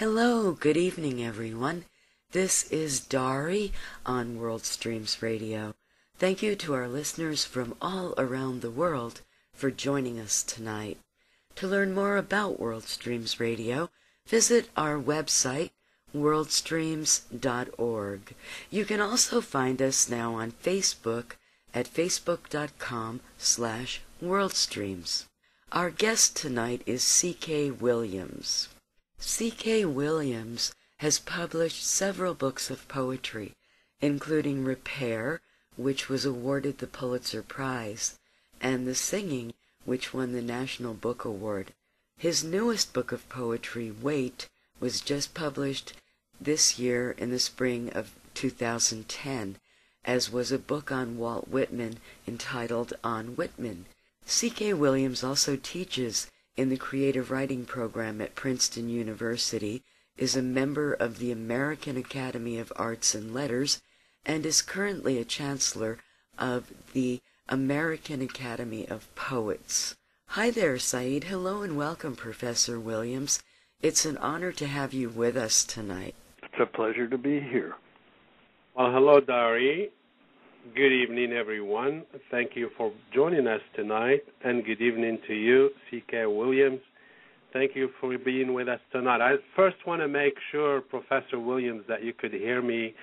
Hello, good evening, everyone. This is Dari on WorldStreams Radio. Thank you to our listeners from all around the world for joining us tonight. To learn more about WorldStreams Radio, visit our website, worldstreams.org. You can also find us now on Facebook at facebook.com/WorldStreams. Our guest tonight is C.K. Williams. C.K. Williams has published several books of poetry, including Repair, which was awarded the Pulitzer Prize, and The Singing, which won the National Book Award. His newest book of poetry, Wait, was just published this year in the spring of 2010, as was a book on Walt Whitman entitled On Whitman. C.K. Williams also teaches in the creative writing program at Princeton University, is a member of the American Academy of Arts and Letters, and is currently a chancellor of the American Academy of Poets. Hi there, Saeed. Hello and welcome, Professor Williams. It's an honor to have you with us tonight. It's a pleasure to be here. Well, hello, Dari. Good evening, everyone. Thank you for joining us tonight, and good evening to you, C.K. Williams. Thank you for being with us tonight. I first want to make sure, Professor Williams, that you could hear me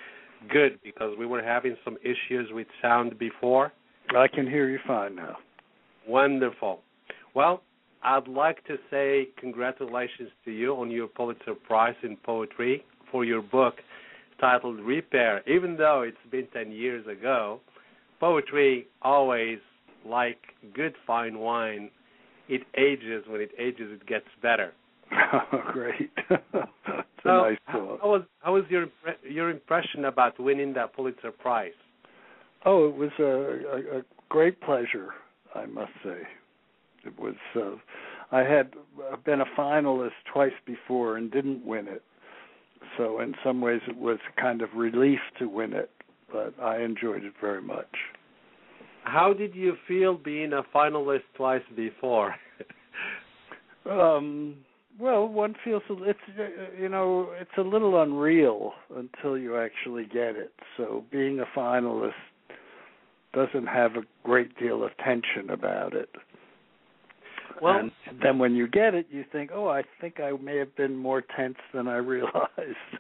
good, because we were having some issues with sound before. I can hear you fine now. Wonderful. Well, I'd like to say congratulations to you on your Pulitzer Prize in Poetry for your book titled Repair. Even though it's been 10 years ago, poetry always, like good fine wine, it ages. When it ages, it gets better. Oh, great. That's a nice thought. How was your impression about winning that Pulitzer Prize? Oh, it was a great pleasure, I must say. It was. I had been a finalist twice before and didn't win it. So in some ways it was kind of relief to win it, but I enjoyed it very much. How did you feel being a finalist twice before? Well, one feels it's a little unreal until you actually get it. So being a finalist doesn't have a great deal of tension about it. Well, and then when you get it, you think, oh, I think I may have been more tense than I realized.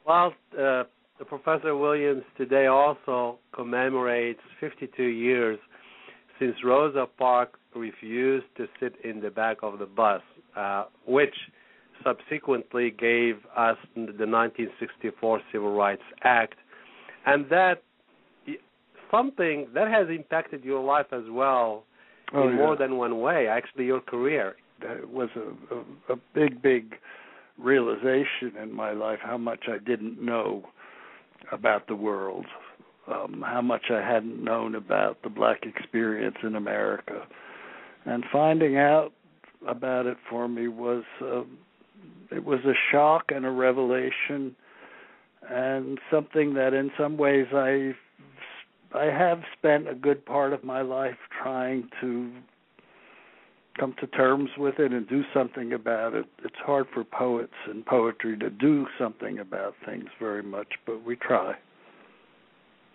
Well, the Professor Williams today also commemorates 52 years since Rosa Parks refused to sit in the back of the bus, which subsequently gave us the 1964 Civil Rights Act. And that something that has impacted your life as well in more than one way, actually your career. It was a big realization in my life how much I didn't know about the world, how much I hadn't known about the black experience in America. And finding out about it for me was it was a shock and a revelation, and something that in some ways I have spent a good part of my life trying to come to terms with it and do something about it. It's hard for poets and poetry to do something about things very much, but we try.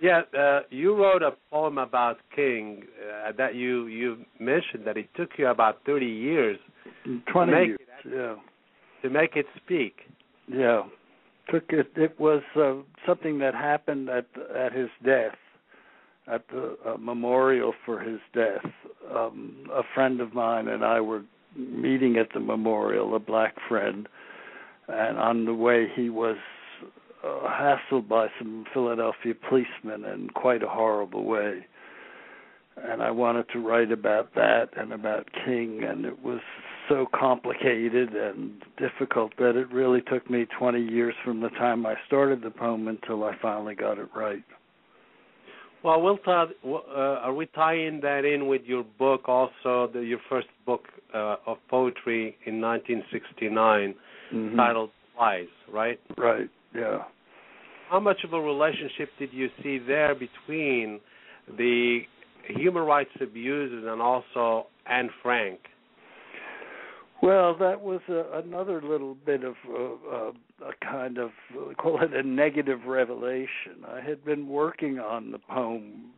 Yeah, you wrote a poem about King that you mentioned that it took you about 30 years 20 years, to make it speak. Yeah. It was something that happened at his death. At the memorial for his death, a friend of mine and I were meeting at the memorial, a black friend, and on the way he was hassled by some Philadelphia policemen in quite a horrible way. And I wanted to write about that and about King, and it was so complicated and difficult that it really took me 20 years from the time I started the poem until I finally got it right. Well, are we tying that in with your book also, your first book of poetry in 1969, titled Lies, right? Right, yeah. How much of a relationship did you see there between the human rights abuses and also Anne Frank? Well, that was another little bit of a kind of, call it a negative revelation. I had been working on the poem,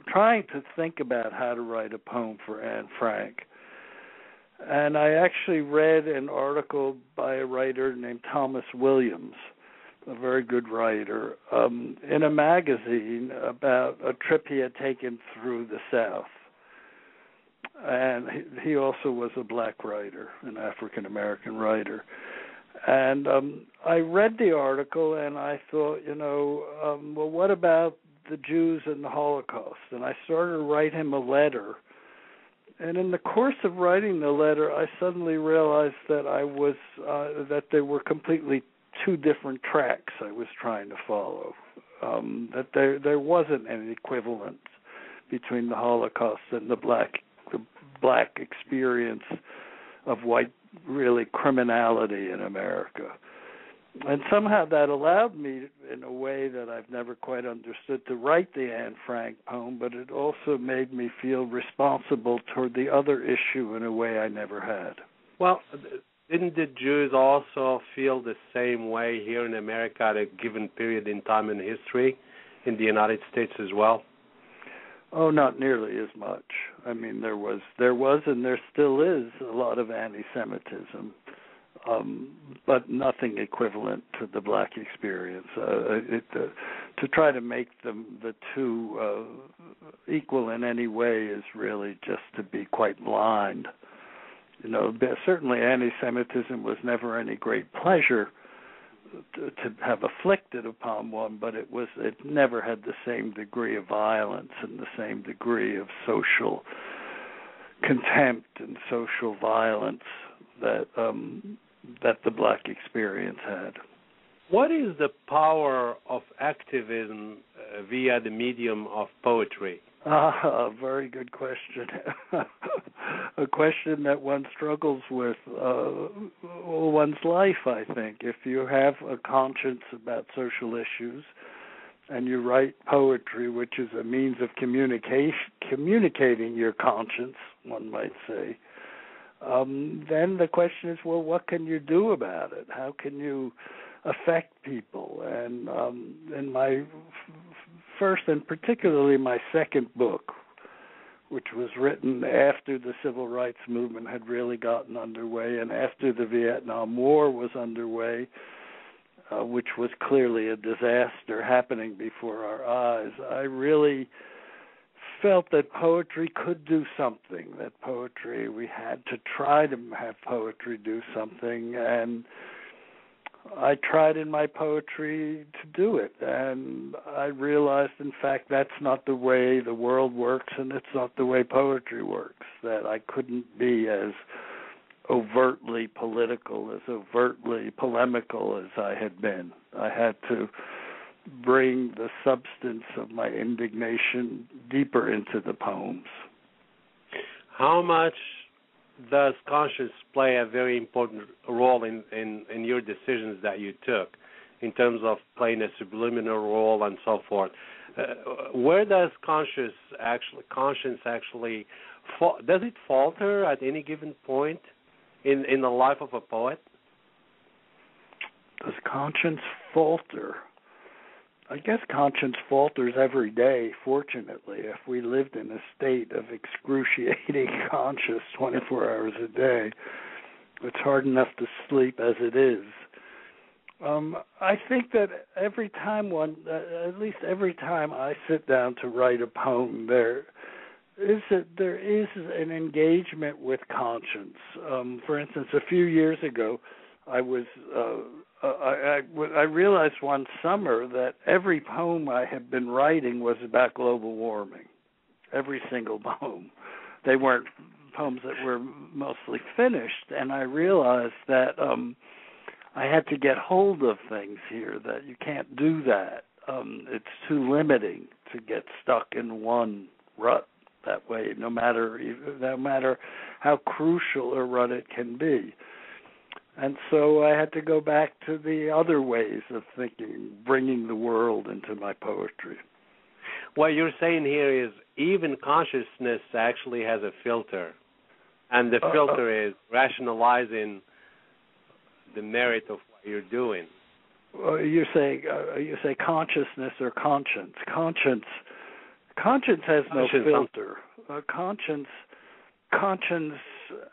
trying to think about how to write a poem for Anne Frank. And I actually read an article by a writer named Thomas Williams, a very good writer, in a magazine about a trip he had taken through the South. And he also was a black writer, an African-American writer. And I read the article, and I thought, well, what about the Jews and the Holocaust? And I started to write him a letter. And in the course of writing the letter, I suddenly realized that that there were completely two different tracks I was trying to follow. That there wasn't an equivalence between the Holocaust and the black experience of white, really, criminality in America. And somehow that allowed me, in a way that I've never quite understood, to write the Anne Frank poem, but it also made me feel responsible toward the other issue in a way I never had. Well, didn't the Jews also feel the same way here in America at a given period in time in history, in the United States as well? Oh, not nearly as much. I mean, there was, and there still is a lot of anti-Semitism, but nothing equivalent to the black experience. To try to make the two equal in any way is really just to be quite blind. Certainly anti-Semitism was never any great pleasure to have afflicted upon one, but it never had the same degree of violence and the same degree of social contempt and social violence that the black experience had. What is the power of activism via the medium of poetry? Very good question. A question that one struggles with all one's life, I think. If you have a conscience about social issues and you write poetry, which is a means of communicating your conscience, one might say, then the question is, well, what can you do about it? How can you affect people? And in my first and particularly my second book, which was written after the civil rights movement had really gotten underway and after the Vietnam War was underway, which was clearly a disaster happening before our eyes, I really felt that poetry could do something, that we had to try to have poetry do something, and I tried in my poetry to do it, and I realized, in fact, that's not the way the world works, and it's not the way poetry works, that I couldn't be as overtly political, as overtly polemical as I had been. I had to bring the substance of my indignation deeper into the poems. How much does conscience play a very important role in your decisions that you took, in terms of playing a subliminal role and so forth? Where does conscience actually does it falter at any given point in the life of a poet? Does conscience falter? I guess conscience falters every day, fortunately. If we lived in a state of excruciating conscience 24 hours a day, it's hard enough to sleep as it is. I think that every time at least every time I sit down to write a poem, there is an engagement with conscience. For instance, a few years ago, I realized one summer that every poem I had been writing was about global warming. Every single poem. They weren't poems that were mostly finished, and I realized that I had to get hold of things here, that you can't do that. It's too limiting to get stuck in one rut that way, no matter how crucial a rut it can be. And so I had to go back to the other ways of thinking, bringing the world into my poetry. What you're saying here is even consciousness actually has a filter. And the filter is rationalizing the merit of what you're doing. You say consciousness or conscience. Conscience has no filter. Conscience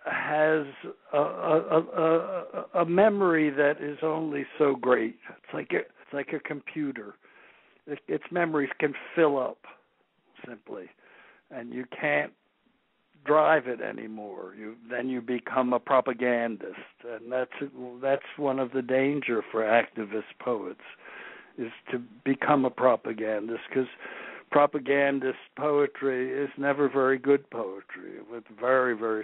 has a memory that is only so great. It's like a computer. Its memories can fill up simply, and you can't drive it anymore. Then you become a propagandist, and that's one of the danger for activist poets, is to become a propagandist, because propagandist poetry is never very good poetry, with very, very